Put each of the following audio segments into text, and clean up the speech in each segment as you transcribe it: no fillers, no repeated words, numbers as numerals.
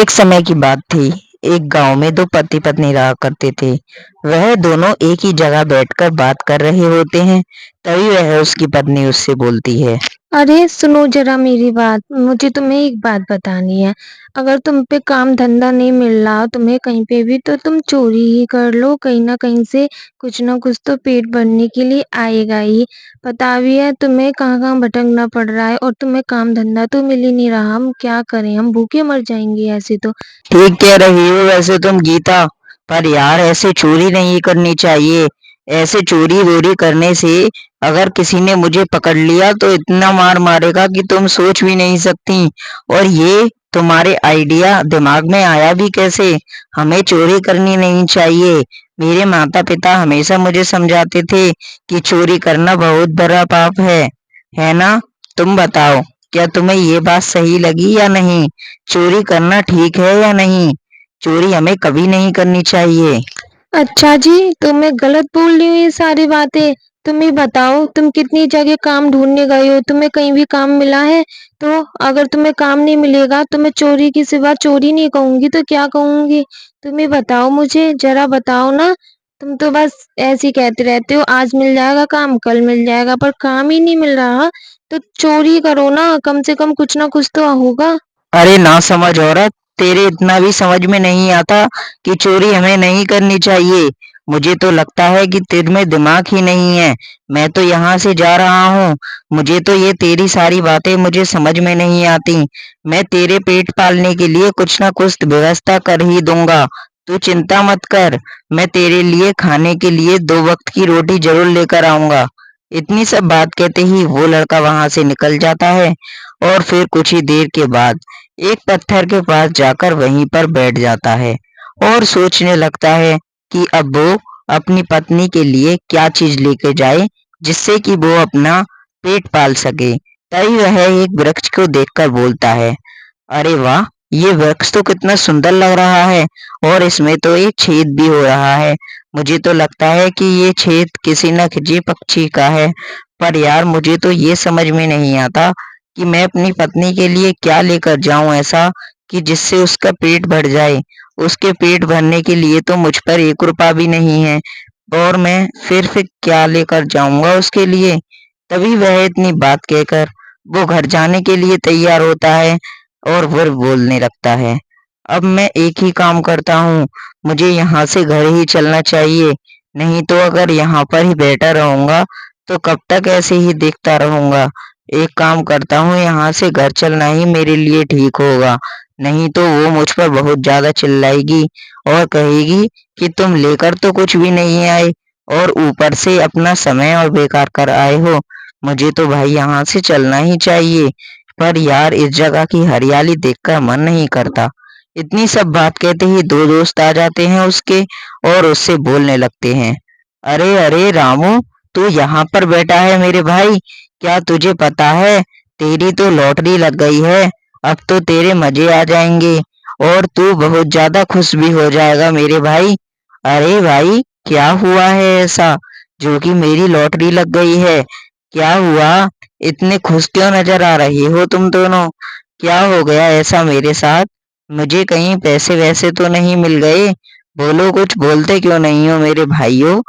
एक समय की बात थी। एक गांव में दो पति पत्नी रहा करते थे। वह दोनों एक ही जगह बैठकर बात कर रहे होते हैं। तभी वह उसकी पत्नी उससे बोलती है। अरे सुनो जरा मेरी बात। मुझे तुम्हें एक बात बतानी है। अगर तुम पे काम धंधा नहीं मिल रहा तुम्हें कहीं पे भी, तो तुम चोरी ही कर लो। कहीं ना कहीं से कुछ ना कुछ तो पेट भरने के लिए आएगा ही। पता भी है तुम्हें कहाँ कहाँ भटकना पड़ रहा है, और तुम्हें काम धंधा तो मिल ही नहीं रहा। हम क्या करें, हम भूखे मर जाएंगे ऐसे तो। ठीक कह रही हो वैसे तुम गीता। पर यार ऐसे चोरी नहीं करनी चाहिए। ऐसे चोरी वोरी करने से अगर किसी ने मुझे पकड़ लिया तो इतना मार मारेगा कि तुम सोच भी नहीं सकती। और ये तुम्हारे आइडिया दिमाग में आया भी कैसे? हमें चोरी करनी नहीं चाहिए। मेरे माता पिता हमेशा मुझे समझाते थे कि चोरी करना बहुत बड़ा पाप है ना? तुम बताओ, क्या तुम्हें ये बात सही लगी या नहीं? चोरी करना ठीक है या नहीं? चोरी हमें कभी नहीं करनी चाहिए। अच्छा जी, तो मैं गलत बोल रही हूँ ये सारी बातें? तुम ही बताओ, तुम कितनी जगह काम ढूंढने गए हो, तुम्हें कहीं भी काम मिला है? तो अगर तुम्हें काम नहीं मिलेगा तो मैं चोरी की सिवा चोरी नहीं कहूंगी तो क्या कहूंगी? तुम ही बताओ, मुझे जरा बताओ ना। तुम तो बस ऐसे ही कहते रहते हो, आज मिल जाएगा काम, कल मिल जाएगा, पर काम ही नहीं मिल रहा। तो चोरी करो ना, कम से कम कुछ ना कुछ तो होगा। अरे ना समझ औरत, तेरे इतना भी समझ में नहीं आता कि चोरी हमें नहीं करनी चाहिए। मुझे तो लगता है कि तेरे में दिमाग ही नहीं है। मैं तो यहाँ से जा रहा हूँ। मुझे तो ये तेरी सारी बातें मुझे समझ में नहीं आती। मैं तेरे पेट पालने के लिए कुछ ना कुछ व्यवस्था कर ही दूंगा। तू चिंता मत कर। मैं तेरे लिए खाने के लिए 2 वक्त की रोटी जरूर लेकर आऊंगा। इतनी सब बात कहते ही वो लड़का वहां से निकल जाता है। और फिर कुछ ही देर के बाद एक पत्थर के पास जाकर वहीं पर बैठ जाता है और सोचने लगता है कि अब वो अपनी पत्नी के लिए क्या चीज लेके जाए जिससे कि वो अपना पेट पाल सके। तभी वह एक वृक्ष को देखकर बोलता है, अरे वाह, ये वृक्ष तो कितना सुंदर लग रहा है और इसमें तो एक छेद भी हो रहा है। मुझे तो लगता है कि ये छेद किसी न किसी पक्षी का है। पर यार मुझे तो ये समझ में नहीं आता कि मैं अपनी पत्नी के लिए क्या लेकर जाऊं ऐसा कि जिससे उसका पेट भर जाए। उसके पेट भरने के लिए तो मुझ पर 1 रुपया भी नहीं है और मैं फिर क्या लेकर जाऊंगा उसके लिए। तभी वह इतनी बात कहकर वो घर जाने के लिए तैयार होता है और फिर बोलने लगता है, अब मैं एक ही काम करता हूँ, मुझे यहाँ से घर ही चलना चाहिए। नहीं तो अगर यहाँ पर ही बैठा रहूंगा तो कब तक ऐसे ही देखता रहूंगा। एक काम करता हूँ, यहाँ से घर चलना ही मेरे लिए ठीक होगा। नहीं तो वो मुझ पर बहुत ज्यादा चिल्लाएगी और कहेगी कि तुम लेकर तो कुछ भी नहीं आए और ऊपर से अपना समय और बेकार कर आए हो। मुझे तो भाई यहाँ से चलना ही चाहिए। पर यार इस जगह की हरियाली देखकर मन नहीं करता। इतनी सब बात कहते ही दो दोस्त आ जाते हैं उसके और उससे बोलने लगते हैं, अरे अरे रामू, तू यहाँ पर बैठा है मेरे भाई। क्या तुझे पता है, तेरी तो लॉटरी लग गई है। अब तो तेरे मजे आ जाएंगे और तू बहुत ज्यादा खुश भी हो जाएगा मेरे भाई। अरे भाई, क्या हुआ है ऐसा जो कि मेरी लॉटरी लग गई है? क्या हुआ? इतने खुश क्यों नजर आ रहे हो तुम दोनों? क्या हो गया ऐसा मेरे साथ? मुझे कहीं पैसे वैसे तो नहीं मिल गए? बोलो, कुछ बोलते क्यों नहीं हो मेरे भाइयों?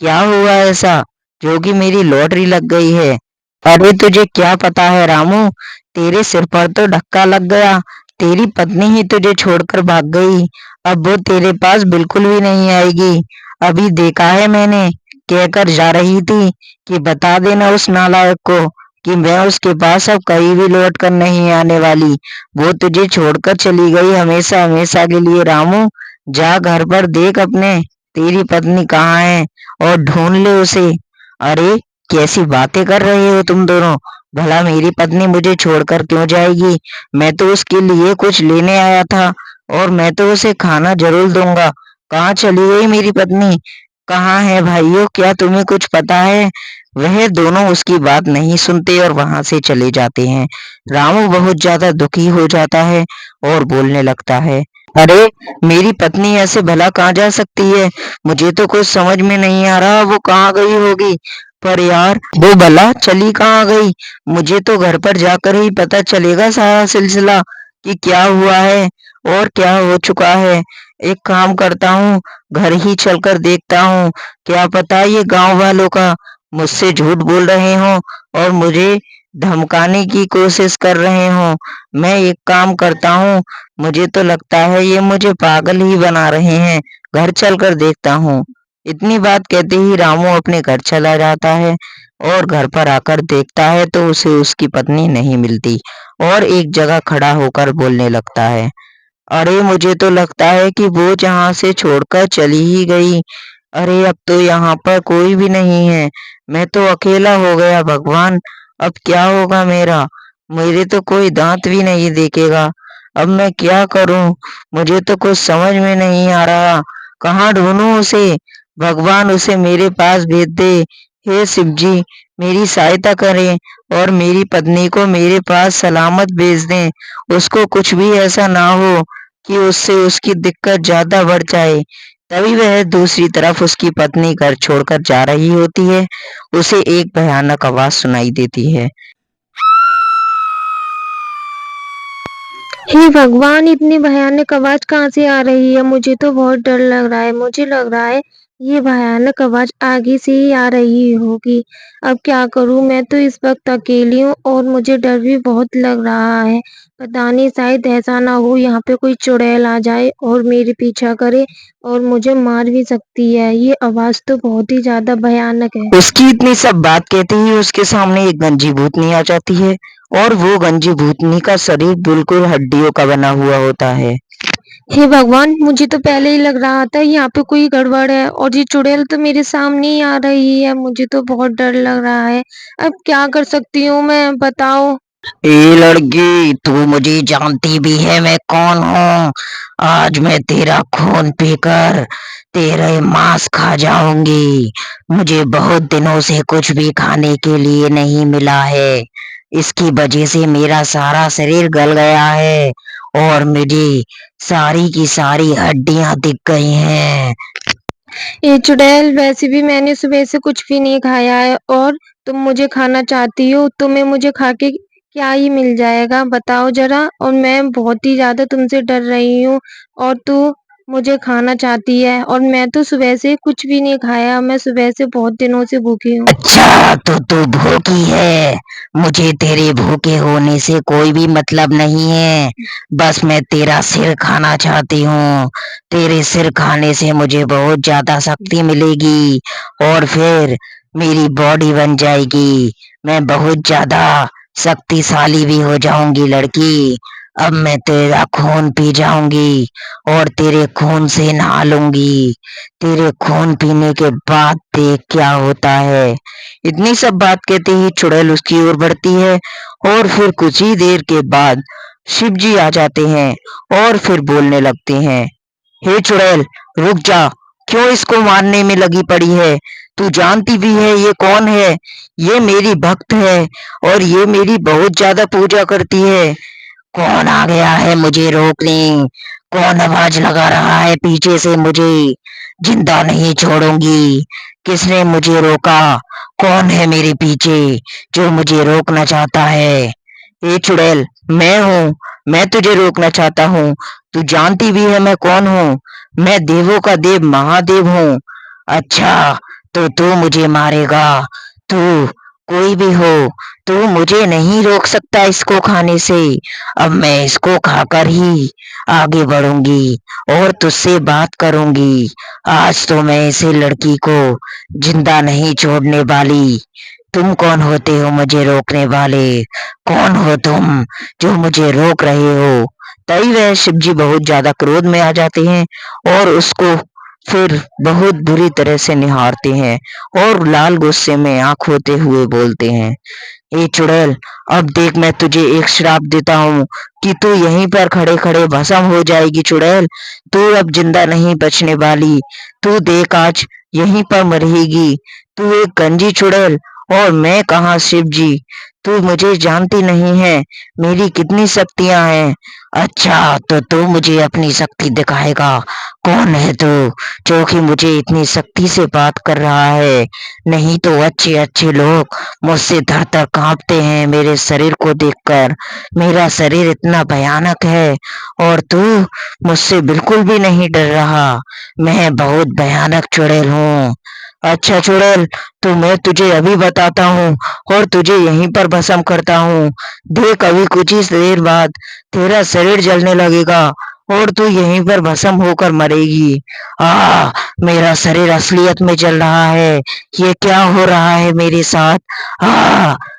क्या हुआ ऐसा जो कि मेरी लॉटरी लग गई है? अरे तुझे क्या पता है रामू, तेरे सिर पर तो धक्का लग गया। तेरी पत्नी ही तुझे छोड़कर भाग गई। अब वो तेरे पास बिल्कुल भी नहीं आएगी। अभी देखा है मैंने, कहकर जा रही थी कि बता देना उस नालायक को कि मैं उसके पास अब कहीं भी लौट कर नहीं आने वाली। वो तुझे छोड़कर चली गई हमेशा हमेशा के लिए। रामू, जा घर पर देख अपने, तेरी पत्नी कहाँ है और ढूंढ ले उसे। अरे कैसी बातें कर रहे हो तुम दोनों? भला मेरी पत्नी मुझे छोड़कर क्यों जाएगी? मैं तो उसके लिए कुछ लेने आया था और मैं तो उसे खाना जरूर दूंगा। कहाँ चली गई मेरी पत्नी? कहाँ है भाइयों, क्या तुम्हें कुछ पता है? वह दोनों उसकी बात नहीं सुनते और वहां से चले जाते हैं। रामू बहुत ज्यादा दुखी हो जाता है और बोलने लगता है, अरे मेरी पत्नी ऐसे भला कहाँ जा सकती है? मुझे तो कुछ समझ में नहीं आ रहा वो कहाँ गई होगी। पर यार वो भला चली कहाँ गई? मुझे तो घर पर जाकर ही पता चलेगा सारा सिलसिला कि क्या हुआ है और क्या हो चुका है? एक काम करता हूँ, घर ही चलकर देखता हूँ, क्या पता ये गाँव वालों का मुझसे झूठ बोल रहे हों और मुझे धमकाने की कोशिश कर रहे हों। मैं एक काम करता हूँ, मुझे तो लगता है ये मुझे पागल ही बना रहे हैं, घर चलकर देखता हूँ। इतनी बात कहते ही रामू अपने घर चला जाता है और घर पर आकर देखता है तो उसे उसकी पत्नी नहीं मिलती और एक जगह खड़ा होकर बोलने लगता है। अरे मुझे तो लगता है कि वो जहाँ से छोड़कर चली ही गई। अरे अब तो यहाँ पर कोई भी नहीं है। मैं तो अकेला हो गया भगवान। अब क्या होगा मेरा? मेरे तो कोई दांत भी नहीं दिखेगा। अब मैं क्या करूं? मुझे तो कुछ समझ में नहीं आ रहा। कहाँ ढूंढूं उसे? भगवान उसे मेरे पास भेज दे। हे शिव जी, मेरी सहायता करें और मेरी पत्नी को मेरे पास सलामत भेज दें। उसको कुछ भी ऐसा ना हो कि उससे उसकी दिक्कत ज्यादा बढ़ जाए। तभी वह दूसरी तरफ उसकी पत्नी घर छोड़कर जा रही होती है। उसे एक भयानक आवाज सुनाई देती है। हे भगवान! इतनी भयानक आवाज़ कहाँ से आ रही है? मुझे तो बहुत डर लग रहा है। मुझे लग रहा है ये भयानक आवाज़ आगे से ही आ रही होगी। अब क्या करूँ? मैं तो इस वक़्त अकेली हूँ और मुझे डर भी बहुत लग रहा है। पता नहीं शायद ऐसा ना हो यहाँ पे कोई चुड़ैल आ जाए और मेरे पीछा करे और मुझे मार भी सकती है। ये आवाज़ तो बहुत ही ज़्यादा भयानक है। उसकी इतनी सब बात कहते ही उसके सामने एक गंजी भूतनी आ जाती है और वो गंजी भूतनी का शरीर बिल्कुल हड्डियों का बना हुआ होता है। हे भगवान! मुझे तो पहले ही लग रहा था यहाँ पे कोई गड़बड़ है और ये चुड़ैल तो मेरे सामने ही आ रही है। मुझे तो बहुत डर लग रहा है। अब क्या कर सकती हूँ मैं बताओ? ए लड़की, तू मुझे जानती भी है मैं कौन हूँ? आज मैं तेरा खून पीकर तेरे मांस खा जाऊंगी। मुझे बहुत दिनों से कुछ भी खाने के लिए नहीं मिला है। इसकी वजह से मेरा सारा शरीर गल गया है और मुझे सारी की सारी हड्डियां दिख गई हैं। ये चुड़ैल वैसे भी मैंने सुबह से कुछ भी नहीं खाया है और तुम मुझे खाना चाहती हो, तुम्हें मुझे खा के क्या ही मिल जाएगा बताओ ज़रा? और मैं बहुत ही ज़्यादा तुमसे डर रही हूँ और तू मुझे खाना चाहती है और मैं तो सुबह से कुछ भी नहीं खाया, मैं सुबह से बहुत दिनों से भूखी हूँ। अच्छा, तो तू भूखी है। मुझे तेरे भूखे होने से कोई भी मतलब नहीं है। बस मैं तेरा सिर खाना चाहती हूँ। तेरे सिर खाने से मुझे बहुत ज्यादा शक्ति मिलेगी और फिर मेरी बॉडी बन जाएगी। मैं बहुत ज्यादा शक्तिशाली भी हो जाऊंगी लड़की। अब मैं तेरा खून पी जाऊंगी और तेरे खून से नहा लूंगी। तेरे खून पीने के बाद देख क्या होता है। इतनी सब बात कहते ही चुड़ैल उसकी ओर बढ़ती है और फिर कुछ ही देर के बाद शिव जी आ जाते हैं और फिर बोलने लगते हैं। हे चुड़ैल, रुक जा। क्यों इसको मारने में लगी पड़ी है? तू जानती भी है ये कौन है? ये मेरी भक्त है और ये मेरी बहुत ज्यादा पूजा करती है। कौन आ गया है मुझे रोकने? कौन आवाज लगा रहा है पीछे से मुझे? जिंदा नहीं छोड़ूंगी। किसने मुझे रोका? कौन है मेरे पीछे जो मुझे रोकना चाहता है? ए चुड़ैल, मैं हूँ। मैं तुझे रोकना चाहता हूँ। तू जानती भी है मैं कौन हूँ? मैं देवों का देव महादेव हूँ। अच्छा, तो तू मुझे मारेगा? तू कोई भी हो, तू मुझे नहीं रोक सकता इसको खाने से। अब मैं इसको खाकर ही आगे बढ़ूंगी और तुझसे बात करूंगी। आज तो मैं इसे लड़की को जिंदा नहीं छोड़ने वाली। तुम कौन होते हो मुझे रोकने वाले? कौन हो तुम जो मुझे रोक रहे हो? तभी वह शिवजी बहुत ज्यादा क्रोध में आ जाते हैं और उसको फिर बहुत बुरी तरह से निहारते हैं और लाल गुस्से में आंख होते हुए बोलते हैं। ए चुड़ैल, अब देख मैं तुझे एक श्राप देता हूँ कि तू यहीं पर खड़े खड़े भस्म हो जाएगी चुड़ैल। तू अब जिंदा नहीं बचने वाली। तू देख आज यहीं पर मरेगी। तू एक गंजी चुड़ैल और मैं कहाँ शिव जी, तू मुझे जानती नहीं है, मेरी कितनी शक्तियाँ हैं। अच्छा, तो तू मुझे अपनी शक्ति दिखाएगा। कौन है तू, जो कि मुझे इतनी शक्ति से बात कर रहा है? नहीं तो अच्छे-अच्छे लोग मुझसे थर-थर काँपते हैं मेरे शरीर को देखकर। मेरा शरीर इतना भयानक है और तू मुझसे बिल्कुल भी नहीं डर रहा। मैं बहुत भयानक चुड़ैल हूँ। अच्छा चुड़ैल, तो मैं तुझे अभी बताता हूँ और तुझे यहीं पर भस्म करता हूँ। देख अभी कुछ ही देर बाद तेरा शरीर जलने लगेगा और तू यहीं पर भस्म होकर मरेगी। मेरा शरीर असलियत में जल रहा है। ये क्या हो रहा है मेरे साथ?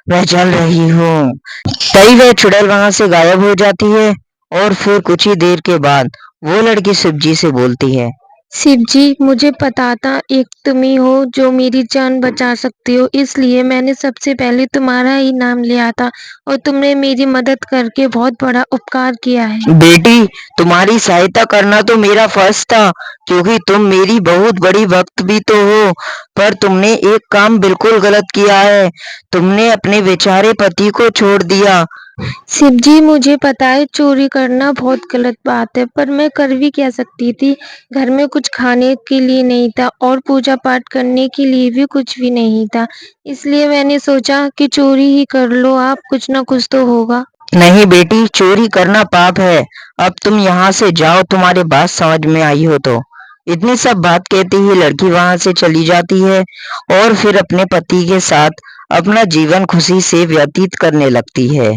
मैं जल रही हूँ। तभी वह चुड़ैल वहां से गायब हो जाती है और फिर कुछ ही देर के बाद वो लड़की शिवजी से बोलती है। शिव जी, मुझे पता था एक तुम ही हो जो मेरी जान बचा सकते हो, इसलिए मैंने सबसे पहले तुम्हारा ही नाम लिया था और तुमने मेरी मदद करके बहुत बड़ा उपकार किया है। बेटी, तुम्हारी सहायता करना तो मेरा फर्ज था, क्योंकि तुम मेरी बहुत बड़ी भक्त भी तो हो। पर तुमने एक काम बिल्कुल गलत किया है। तुमने अपने बेचारे पति को छोड़ दिया। शिव जी, मुझे पता है चोरी करना बहुत गलत बात है, पर मैं कर भी क्या सकती थी। घर में कुछ खाने के लिए नहीं था और पूजा पाठ करने के लिए भी कुछ भी नहीं था, इसलिए मैंने सोचा कि चोरी ही कर लो आप, कुछ ना कुछ तो होगा। नहीं बेटी, चोरी करना पाप है। अब तुम यहाँ से जाओ, तुम्हारी बात समझ में आई हो तो। इतनी सब बात कहती ही लड़की वहां से चली जाती है और फिर अपने पति के साथ अपना जीवन खुशी से व्यतीत करने लगती है।